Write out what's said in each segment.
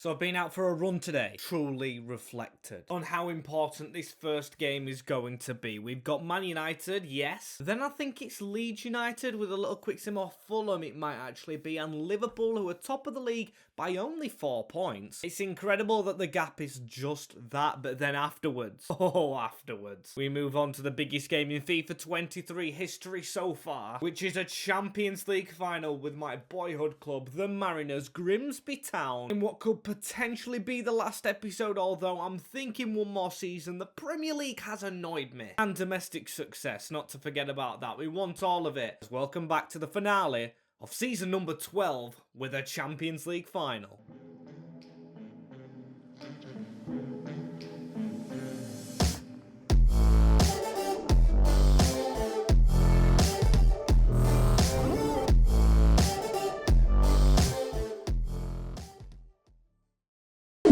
So I've been out for a run today, truly reflected on how important this first game is going to be. We've got Man United, yes. Then I think it's Leeds United with a little quick sim off Fulham it might actually be, and Liverpool who are top of the league by only 4 points. It's incredible that the gap is just that, but then afterwards, we move on to the biggest game in FIFA 23 history so far, which is a Champions League final with my boyhood club, the Mariners, Grimsby Town, in what could potentially be the last episode, although I'm thinking one more season. The Premier League has annoyed me. And domestic success, not to forget about that. We want all of it. Welcome back to the finale of season number 12 with a Champions League final.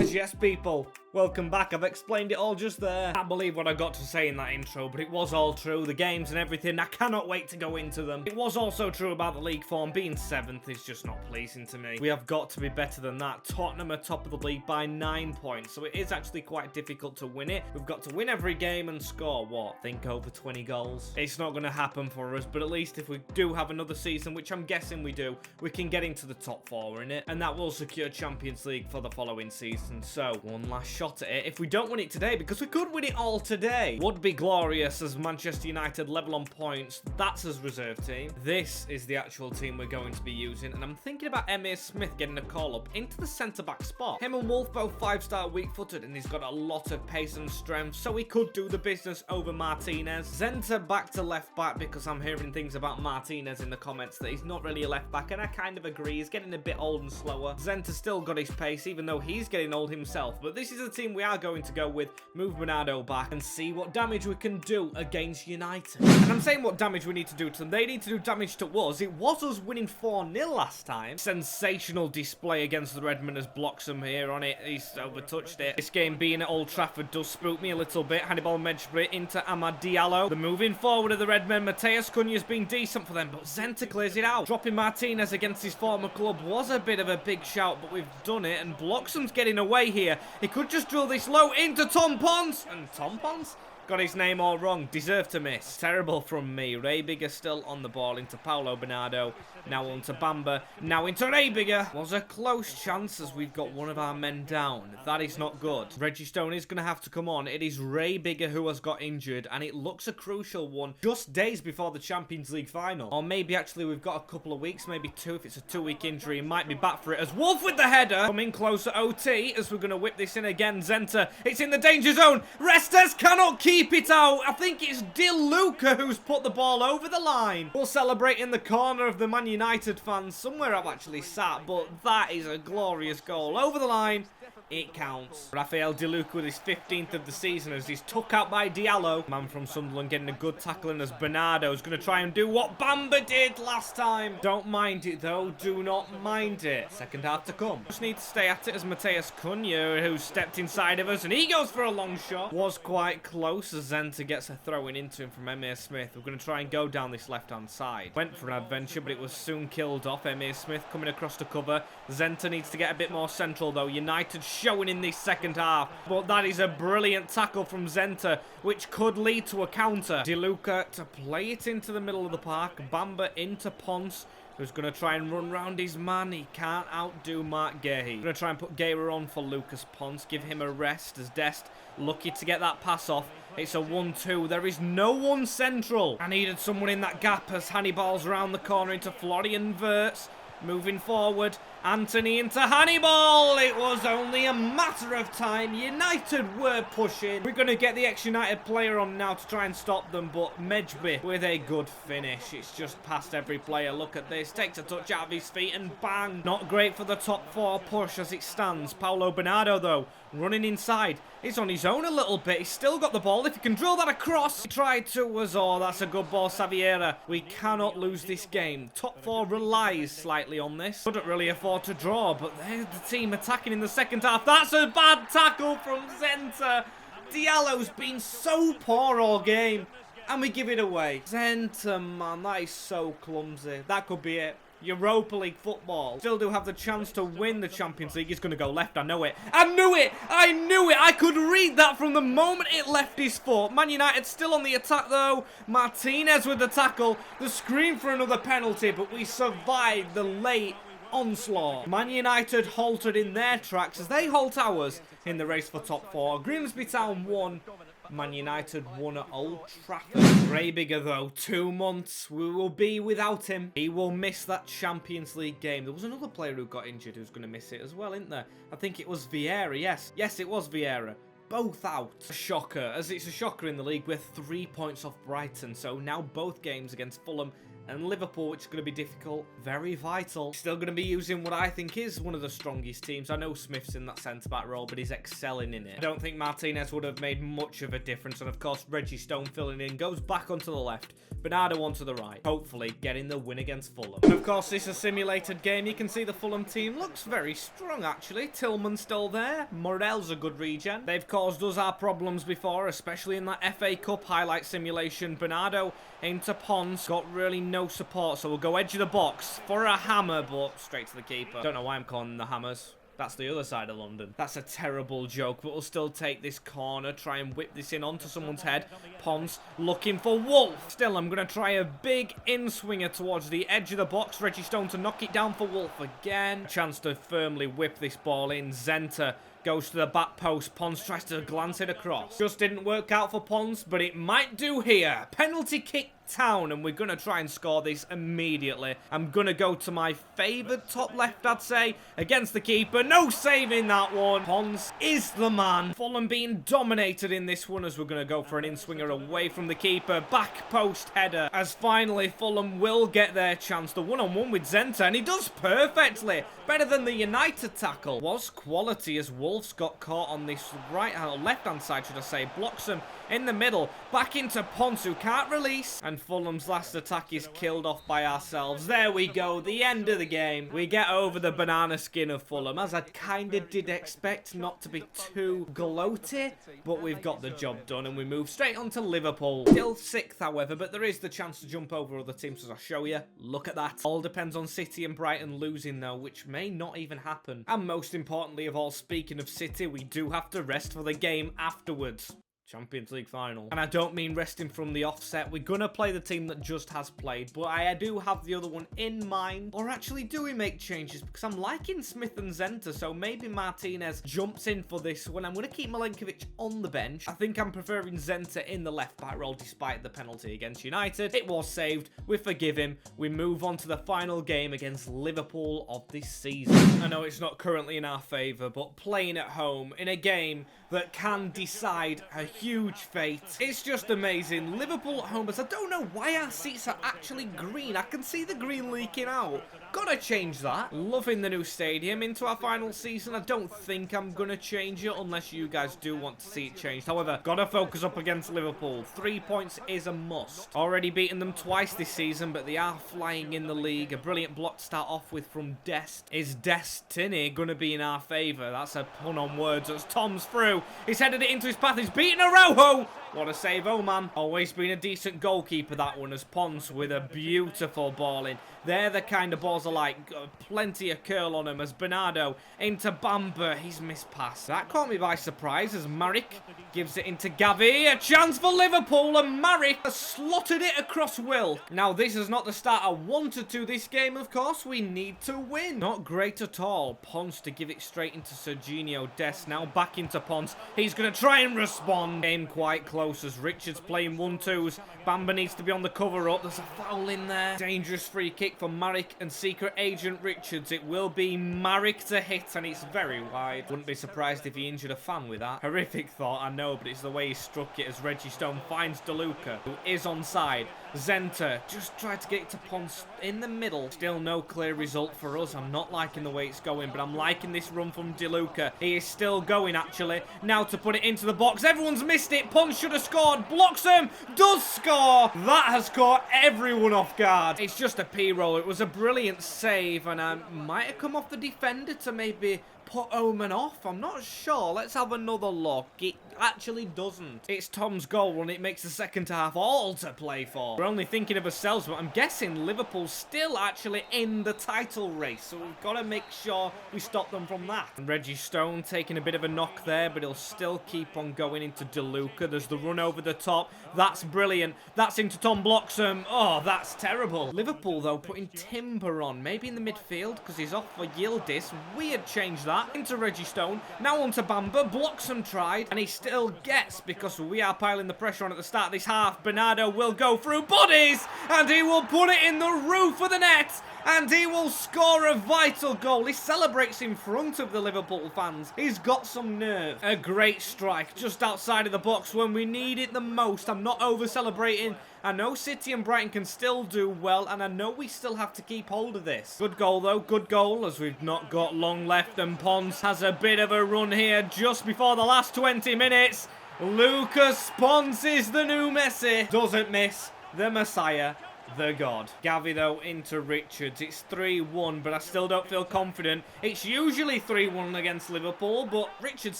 Yes, people, welcome back. I've explained it all just there. Can't believe what I got to say in that intro, but it was all true. The games and everything, I cannot wait to go into them. It was also true about the league form. Being 7th is just not pleasing to me. We have got to be better than that. Tottenham are top of the league by 9 points, so it is actually quite difficult to win it. We've got to win every game and score, what? Think over 20 goals? It's not going to happen for us, but at least if we do have another season, which I'm guessing we do, we can get into the top 4 in it, and that will secure Champions League for the following season. So, one last shot at it. If we don't win it today, because we could win it all today, would be glorious as Manchester United level on points. That's as reserve team. This is the actual team we're going to be using, and I'm thinking about Emile Smith getting a call up into the centre-back spot. Him and Wolf both 5-star weak-footed, and he's got a lot of pace and strength, so he could do the business over Martinez. Zenta back to left-back, because I'm hearing things about Martinez in the comments that he's not really a left-back, and I kind of agree. He's getting a bit old and slower. Zenta still got his pace, even though he's getting old himself. But this is the team we are going to go with. Move Bernardo back and see what damage we can do against United. And I'm saying what damage we need to do to them. They need to do damage to us. It was us winning 4-0 last time. Sensational display against the Redmen as Bloxham here on it. He's overtouched it. This game being at Old Trafford does spook me a little bit. Hannibal Mejbri into Amad Diallo. The moving forward of the Redmen. Mateus Cunha's been decent for them, but Zenta clears it out. Dropping Martinez against his former club was a bit of a big shout, but we've done it, and Bloxham's getting away here. He could just drill this low into Tom Pons. And Tom Pons got his name all wrong. Deserved to miss. Terrible from me. Ray Bigger still on the ball into Paulo Bernardo. Now on to Bamba. Now into Ray Bigger. Was a close chance as we've got one of our men down. That is not good. Reggie Stone is going to have to come on. It is Ray Bigger who has got injured, and it looks a crucial one just days before the Champions League final. Or maybe actually we've got a couple of weeks, maybe 2 if it's a 2-week injury. He might be back for it as Wolf with the header. Coming close at OT as we're going to whip this in again. Zenta. It's in the danger zone. Restes cannot keep it out. I think it's Di Luca who's put the ball over the line. We'll celebrate in the corner of the Man United fans. Somewhere I've actually sat, but that is a glorious goal. Over the line. It counts. Rafael Di Luca with his 15th of the season as he's took out by Diallo. Man from Sunderland getting a good tackle in as Bernardo's going to try and do what Bamba did last time. Don't mind it though. Do not mind it. Second half to come. Just need to stay at it as Mateus Cunha, who stepped inside of us, and he goes for a long shot. Was quite close as Zenta gets a throw-in into him from Emile Smith. We're going to try and go down this left-hand side. Went for an adventure, but it was soon killed off. Emile Smith coming across to cover. Zenta needs to get a bit more central though. United showing in this second half, but that is a brilliant tackle from Zenta, which could lead to a counter. Di Luca to play it into the middle of the park. Bamba into Ponce, who's going to try and run round his man. He can't outdo Mark Gahey. Going to try and put Gera on for Lucas Ponce, give him a rest as Dest lucky to get that pass off. It's a 1-2. There is no one central. I needed someone in that gap as Hannibal's around the corner into Florian Wirtz. Moving forward, Anthony into Hannibal. It was only a matter of time. United were pushing. We're going to get the ex-United player on now to try and stop them, but Mejbri with a good finish. It's just past every player. Look at this. Takes a touch out of his feet and bang. Not great for the top 4 push as it stands. Paulo Bernardo, though, running inside. He's on his own a little bit. He's still got the ball. If he can drill that across. He tried to, was all. That's a good ball, Saviera. We cannot lose this game. Top 4 relies slightly on this. Couldn't really afford to draw, but there's the team attacking in the second half. That's a bad tackle from Zenta. Diallo's been so poor all game, and we give it away. Zenta, man, that is so clumsy. That could be it. Europa League football. Still do have the chance to win the Champions League. He's going to go left. I know it. I knew it. I knew it. I could read that from the moment it left his foot. Man United still on the attack, though. Martinez with the tackle. The scream for another penalty, but we survived the late onslaught. Man United halted in their tracks as they halt ours in the race for top 4. Grimsby Town won. Man United won at Old Trafford. Graybiger, though, 2 months. We will be without him. He will miss that Champions League game. There was another player who got injured who's going to miss it as well, isn't there? I think it was Vieira. Yes, it was Vieira. Both out. A shocker, as it's a shocker in the league. We're 3 points off Brighton. So now both games against Fulham and Liverpool, which is going to be difficult, very vital. Still going to be using what I think is one of the strongest teams. I know Smith's in that centre-back role, but he's excelling in it. I don't think Martinez would have made much of a difference. And of course, Reggie Stone filling in, goes back onto the left. Bernardo onto the right. Hopefully getting the win against Fulham. And of course, this is a simulated game. You can see the Fulham team looks very strong, actually. Tillman's still there. Morel's a good regen. They've caused us our problems before, especially in that FA Cup highlight simulation. Bernardo into Pons. Got really no support, so we'll go edge of the box for a hammer, but straight to the keeper. Don't know why I'm calling them the hammers. That's the other side of London. That's a terrible joke, but we'll still take this corner, try and whip this in onto someone's head. Pons looking for Wolf. Still, I'm going to try a big in-swinger towards the edge of the box. Reggie Stone to knock it down for Wolf again. Chance to firmly whip this ball in. Zenta goes to the back post. Pons tries to glance it across. Just didn't work out for Pons, but it might do here. Penalty kick Town, and we're going to try and score this immediately. I'm going to go to my favoured top left, I'd say, against the keeper. No saving that one. Pons is the man. Fulham being dominated in this one as we're going to go for an in-swinger away from the keeper. Back post header as finally Fulham will get their chance. The one-on-one with Zenta, and he does perfectly. Better than the United tackle. Was quality as Wolves got caught on this left-hand side, should I say. Blocks him in the middle. Back into Pons, who can't release. And Fulham's last attack is killed off by ourselves. There we go, the end of the game. We get over the banana skin of Fulham, as I kind of did expect, not to be too gloaty, but we've got the job done, and we move straight on to Liverpool. Still 6th, however, but there is the chance to jump over other teams, as I'll show you. Look at that. All depends on City and Brighton losing, though, which may not even happen. And most importantly of all, speaking of City, we do have to rest for the game afterwards. Champions League final. And I don't mean resting from the offset. We're going to play the team that just has played, but I do have the other one in mind. Or actually, do we make changes? Because I'm liking Smith and Zenta, so maybe Martinez jumps in for this one. I'm going to keep Milenkovic on the bench. I think I'm preferring Zenta in the left-back role despite the penalty against United. It was saved. We forgive him. We move on to the final game against Liverpool of this season. I know it's not currently in our favour, but playing at home in a game that can decide a huge fate. It's just amazing. Liverpool at home, as I don't know why our seats are actually green. I can see the green leaking out. Gotta change that. Loving the new stadium. Into our final season, I don't think I'm gonna change it unless you guys do want to see it changed. However, gotta focus up against Liverpool. 3 points is a must. Already beaten them twice this season, but they are flying in the league. A brilliant block to start off with from Dest. Is destiny gonna be in our favour? That's a pun on words as Tom's through. He's headed it into his path. He's beaten Araujo. What a save, oh man. Always been a decent goalkeeper, that one, as Pons with a beautiful ball in. They're the kind of balls I like. Got plenty of curl on him as Bernardo into Bamba. He's missed pass. That caught me by surprise as Marek gives it into Gavi. A chance for Liverpool, and Marek has slotted it across Will. Now, this is not the start I wanted to this game, of course. We need to win. Not great at all. Pons to give it straight into Serginho Dest. Now back into Pons. He's going to try and respond. Game quite close as Richards playing 1-2s. Bamba needs to be on the cover-up. There's a foul in there. Dangerous free kick for Marek and secret agent Richards. It will be Marek to hit, and it's very wide. Wouldn't be surprised if he injured a fan with that. Horrific thought, I know, but it's the way he struck it as Reggie Stone finds DeLuca, who is onside. Zenta just tried to get it to Pons in the middle. Still no clear result for us. I'm not liking the way it's going, but I'm liking this run from DeLuca. He is still going, actually. Now to put it into the box. Everyone's missed it. Pons should have scored. Blocks him. Does score. That has caught everyone off guard. It's just a P-roll. It was a brilliant save, and I might have come off the defender to maybe put Omen off? I'm not sure. Let's have another look. It actually doesn't. It's Tom's goal and it makes the second half all to play for. We're only thinking of ourselves, but I'm guessing Liverpool's still actually in the title race, so we've got to make sure we stop them from that. And Reggie Stone taking a bit of a knock there, but he'll still keep on going into DeLuca. There's the run over the top. That's brilliant. That's into Tom Bloxham. Oh, that's terrible. Liverpool, though, putting Timber on. Maybe in the midfield, because he's off for Yildiz. Weird change that. Into Reggie Stone. Now onto Bamba. Bloxham tried, and he still gets, because we are piling the pressure on at the start of this half. Bernardo will go through bodies, and he will put it in the roof of the net, and he will score a vital goal. He celebrates in front of the Liverpool fans. He's got some nerve. A great strike just outside of the box when we need it the most. I'm not over-celebrating. I know City and Brighton can still do well, and I know we still have to keep hold of this. Good goal, though. Good goal, as we've not got long left, and Pons has a bit of a run here just before the last 20 minutes. Lucas Pons is the new Messi. Doesn't miss. The Messiah. The God. Gavi, though, into Richards. It's 3-1, but I still don't feel confident. It's usually 3-1 against Liverpool, but Richards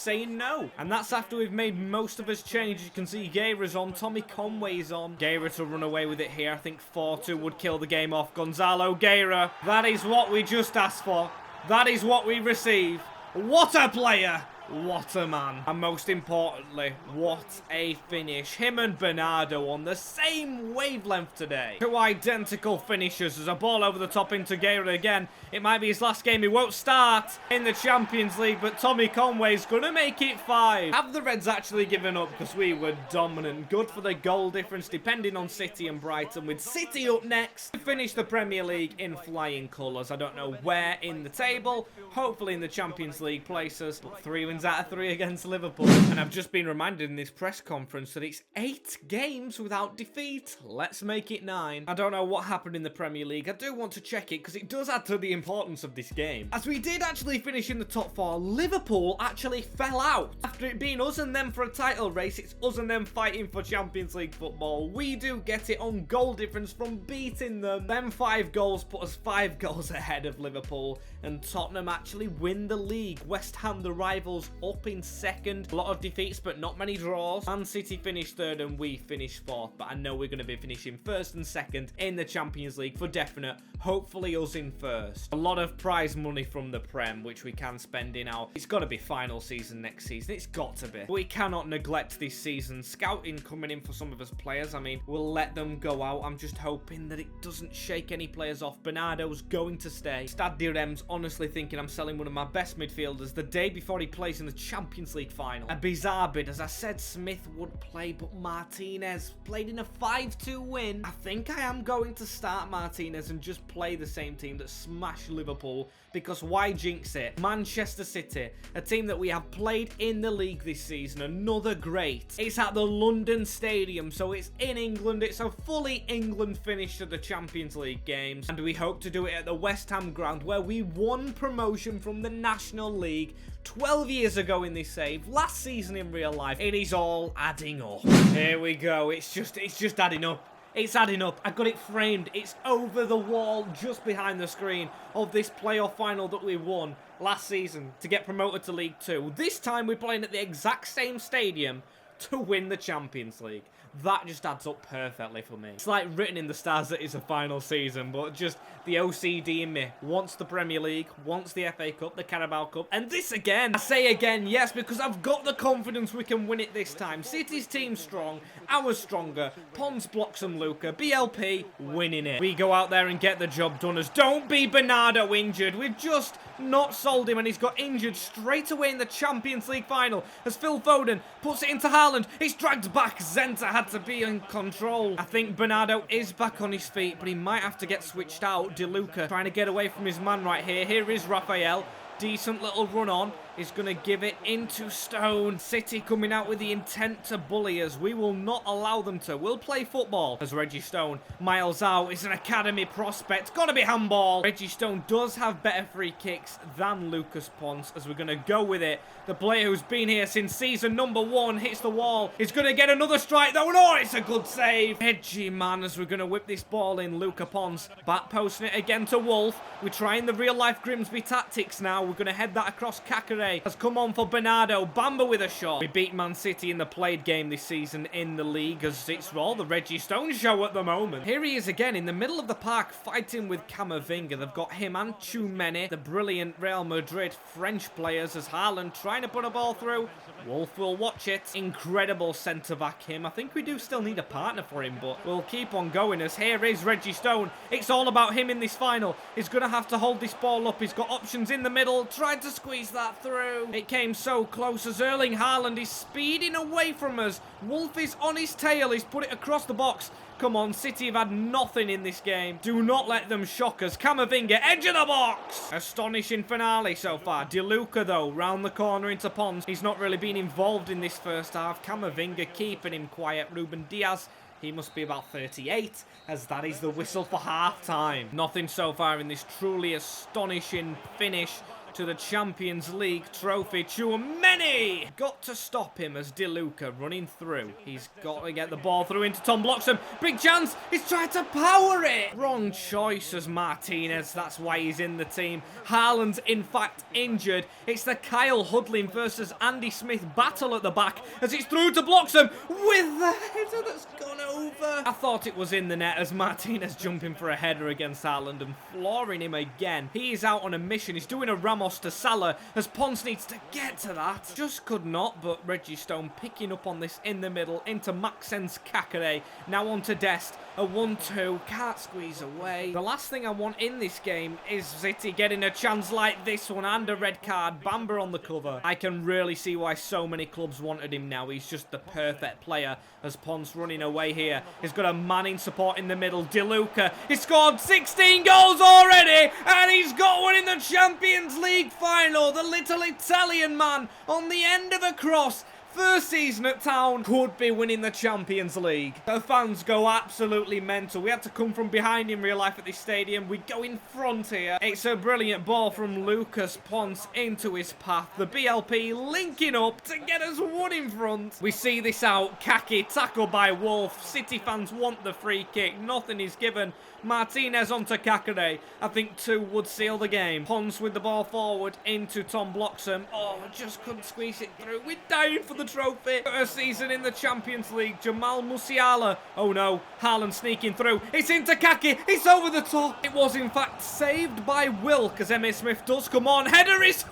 saying no. And that's after we've made most of his change. You can see Guerra's on. Tommy Conway's on. Guerra to run away with it here. I think 4-2 would kill the game off. Gonzalo Guerra. That is what we just asked for. That is what we receive. What a player! What a man. And most importantly, what a finish. Him and Bernardo on the same wavelength today. Two identical finishers. There's a ball over the top into Guerra again. It might be his last game. He won't start in the Champions League, but Tommy Conway's going to make it 5. Have the Reds actually given up because we were dominant? Good for the goal difference, depending on City and Brighton. With City up next to finish the Premier League in flying colours. I don't know where in the table. Hopefully in the Champions League places. But 3 wins out of 3 against Liverpool. And I've just been reminded in this press conference that it's 8 games without defeat. Let's make it 9. I don't know what happened in the Premier League. I do want to check it because it does add to the importance of this game. As we did actually finish in the top 4, Liverpool actually fell out. After it being us and them for a title race, it's us and them fighting for Champions League football. We do get it on goal difference from beating them. Them 5 goals put us 5 goals ahead of Liverpool. And Tottenham actually win the league. West Ham, the rivals, up in second. A lot of defeats, but not many draws. Man City finished 3rd and we finished 4th. But I know we're going to be finishing 1st and 2nd in the Champions League for definite. Hopefully us in 1st. A lot of prize money from the Prem, which we can spend in our... It's got to be final season next season. It's got to be. We cannot neglect this season. Scouting coming in for some of us players. I mean, we'll let them go out. I'm just hoping that it doesn't shake any players off. Bernardo's going to stay. Stade de Reims honestly thinking I'm selling one of my best midfielders the day before he plays in the Champions League final. A bizarre bid. As I said, Smith would play, but Martinez played in a 5-2 win. I think I am going to start Martinez and just play the same team that smashed Liverpool, because why jinx it? Manchester City, a team that we have played in the league this season, another great. It's at the London Stadium, so it's in England. It's a fully England finish to the Champions League games, and we hope to do it at the West Ham ground, where we won promotion from the National League 12 years ago in this save, last season in real life. It is all adding up. Here we go. It's just adding up. It's adding up. I got it framed. It's over the wall just behind the screen of this playoff final that we won last season to get promoted to League 2. This time we're playing at the exact same stadium to win the Champions League. That just adds up perfectly for me. It's like written in the stars that it's a final season, but just the OCD in me wants the Premier League, wants the FA Cup, the Carabao Cup, and this again. I say again, yes, because I've got the confidence we can win it this time. City's team's strong, ours stronger. Pons, Bloxham, Luca, BLP winning it. We go out there and get the job done. As don't be Bernardo injured. We've just not sold him, and he's got injured straight away in the Champions League final. As Phil Foden puts it into Haaland, it's dragged back. Zenta had to be in control. I think Bernardo is back on his feet, but he might have to get switched out. DeLuca trying to get away from his man right here. Here is Raphael. Decent little run on. is going to give it into Stone. City coming out with the intent to bully us. We will not allow them to. We'll play football as Reggie Stone. Miles out is an academy prospect. Got to be handball. Reggie Stone does have better free kicks than Lucas Ponce, as we're going to go with it. The player who's been here since season number 1 hits the wall. He's going to get another strike though. No, it's a good save. Edgy man, as we're going to whip this ball in. Luca Ponce back posting it again to Wolf. We're trying the real life Grimsby tactics now. We're going to head that across. Kakare has come on for Bernardo. Bamba with a shot. We beat Man City in the played game this season in the league, as it's all the Reggie Stone show at the moment. Here he is again in the middle of the park fighting with Camavinga. They've got him and Tchouameni, the brilliant Real Madrid French players, as Haaland trying to put a ball through. Wolf will watch it. Incredible centre-back him. I think we do still need a partner for him, but we'll keep on going, as here is Reggie Stone. It's all about him in this final. He's going to have to hold this ball up. He's got options in the middle. Tried to squeeze that through. It came so close as Erling Haaland is speeding away from us. Wolf is on his tail. He's put it across the box. Come on, City have had nothing in this game. Do not let them shock us. Camavinga, edge of the box. Astonishing finale so far. Di Luca, though, round the corner into Pons. He's not really been involved in this first half. Camavinga keeping him quiet. Ruben Diaz, he must be about 38, as that is the whistle for half-time. Nothing so far in this truly astonishing finish to the Champions League trophy. Tchouameni! Got to stop him as Di Luca running through. He's got to get the ball through into Tom Bloxham. Big chance! He's tried to power it! Wrong choice as Martinez. That's why he's in the team. Haaland's in fact injured. It's the Kyle Hudlin versus Andy Smith battle at the back, as it's through to Bloxham with the header that's gone over. I thought it was in the net, as Martinez jumping for a header against Haaland and flooring him again. He is out on a mission. He's doing a Ramos to Salah, as Ponce needs to get to that. Just could not, but Reggie Stone picking up on this in the middle into Maxence Kakare. Now on to Dest. A 1-2. Can't squeeze away. The last thing I want in this game is City getting a chance like this one and a red card. Bamba on the cover. I can really see why so many clubs wanted him now. He's just the perfect player, as Ponce running away here. He's got a man in support in the middle. Di Luca. He's scored 16 goals already, and he's got one in the Champions League final. The little Italian man on the end of a cross. First season at Town, could be winning the Champions League. The fans go absolutely mental. We had to come from behind in real life at this stadium. We go in front here. It's a brilliant ball from Lucas Ponce into his path. The BLP linking up to get us one in front. We see this out. Kaki tackled by Wolf. City fans want the free kick. Nothing is given. Martinez onto Kakare. I think 2 would seal the game. Ponce with the ball forward into Tom Bloxham. Oh, just couldn't squeeze it through. We're dying for the trophy. First season in the Champions League. Jamal Musiala. Oh no, Haaland sneaking through. It's into Kaki. It's over the top. It was in fact saved by Wilk, as Emmitt Smith does come on. Header is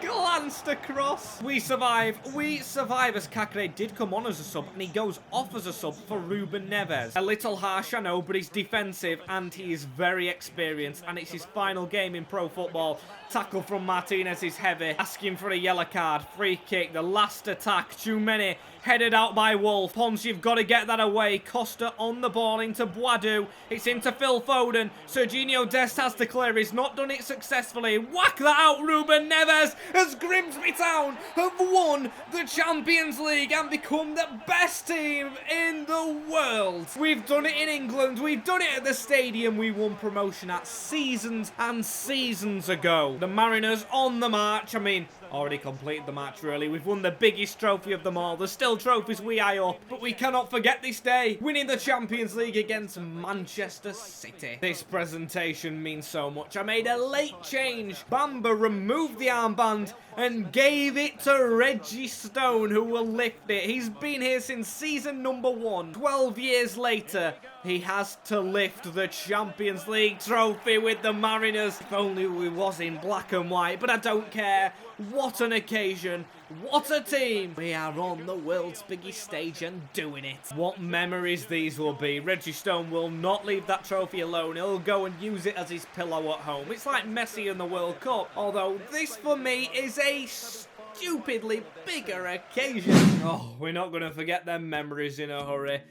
glanced across. We survive. We survive, as Kakare did come on as a sub, and he goes off as a sub for Ruben Neves. A little harsh, I know, but he's defensive and he is very experienced, and it's his final game in pro football. Tackle from Martinez is heavy, asking for a yellow card. Free kick, the last attack. Tchouameni headed out by Wolf. Pons, you've got to get that away. Costa on the ball into Boadu. It's into Phil Foden. Serginho Dest has to clear. He's not done it successfully. Whack that out, Ruben Neves, as Grimsby Town have won the Champions League and become the best team in the world. We've done it in England. We've done it at the stadium we won promotion at seasons and seasons ago. The Mariners on the march. I mean, already completed the match, really. We've won the biggest trophy of them all. There's still trophies we eye up, but we cannot forget this day. Winning the Champions League against Manchester City. This presentation means so much. I made a late change. Bamba removed the armband and gave it to Reggie Stone, who will lift it. He's been here since season number 1. 12 years later, he has to lift the Champions League trophy with the Mariners. If only we was in black and white, but I don't care. What an occasion. What a team. We are on the world's biggest stage and doing it. What memories these will be. Reggie Stone will not leave that trophy alone. He'll go and use it as his pillow at home. It's like Messi in the World Cup. Although this for me is a stupidly bigger occasion. Oh, we're not going to forget them memories in a hurry.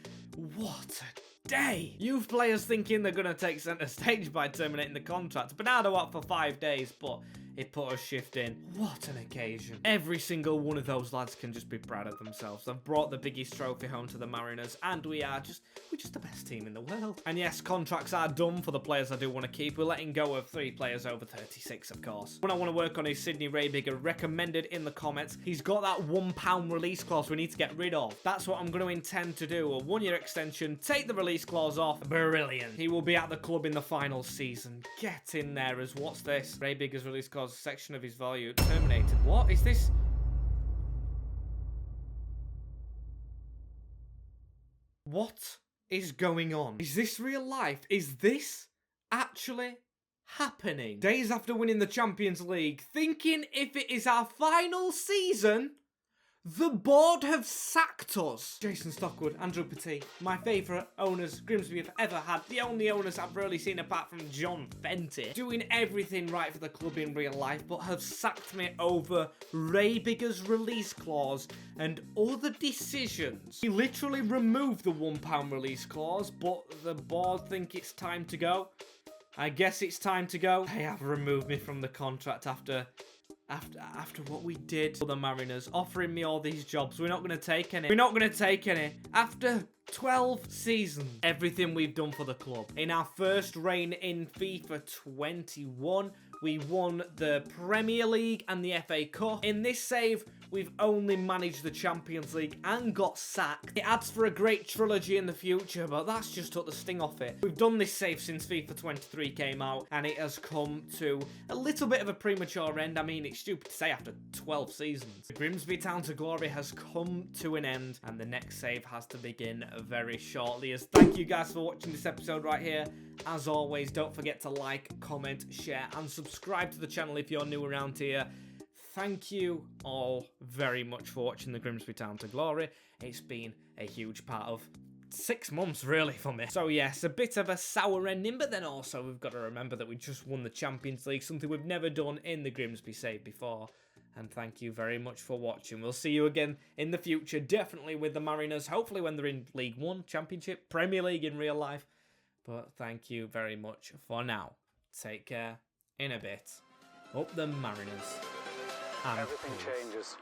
What a day. Youth players thinking they're going to take centre stage by terminating the contract. Bernardo out for 5 days, but He put a shift in. What an occasion. Every single one of those lads can just be proud of themselves. They've brought the biggest trophy home to the Mariners, and we're just the best team in the world. And yes, contracts are done for the players I do want to keep. We're letting go of 3 players over 36, of course. When I want to work on is Sydney Raybigger, recommended in the comments. He's got that £1 release clause we need to get rid of. That's what I'm going to intend to do. A 1-year extension, take the release clause off. Brilliant. He will be at the club in the final season. Get in there as what's this? Raybigger's release clause, section of his value terminated. What is this? What is going on? Is this real life? Is this actually happening? Days after winning the Champions League, thinking if it is our final season, the board have sacked us. Jason Stockwood, Andrew Petit, my favourite owners Grimsby have ever had. The only owners I've really seen apart from John Fenty. Doing everything right for the club in real life, but have sacked me over Raybigger's release clause and other decisions. He literally removed the £1 release clause, but the board think it's time to go. I guess it's time to go. They have removed me from the contract after what we did for the Mariners, offering me all these jobs. We're not going to take any. We're not going to take any. After 12 seasons, everything we've done for the club. In our first reign in FIFA 21, we won the Premier League and the FA Cup. In this save, we've only managed the Champions League and got sacked. It adds for a great trilogy in the future, but that's just took the sting off it. We've done this save since FIFA 23 came out, and it has come to a little bit of a premature end. I mean, it's stupid to say after 12 seasons. The Grimsby Town to Glory has come to an end, and the next save has to begin very shortly. As thank you guys for watching this episode right here. As always, don't forget to like, comment, share, and subscribe to the channel if you're new around here. Thank you all very much for watching the Grimsby Town to Glory. It's been a huge part of 6 months, really, for me. So, yes, a bit of a sour ending, but then also we've got to remember that we just won the Champions League, something we've never done in the Grimsby save before. And thank you very much for watching. We'll see you again in the future, definitely with the Mariners, hopefully when they're in League One, Championship, Premier League in real life. But thank you very much for now. Take care. In a bit. Up the Mariners. And everything changes.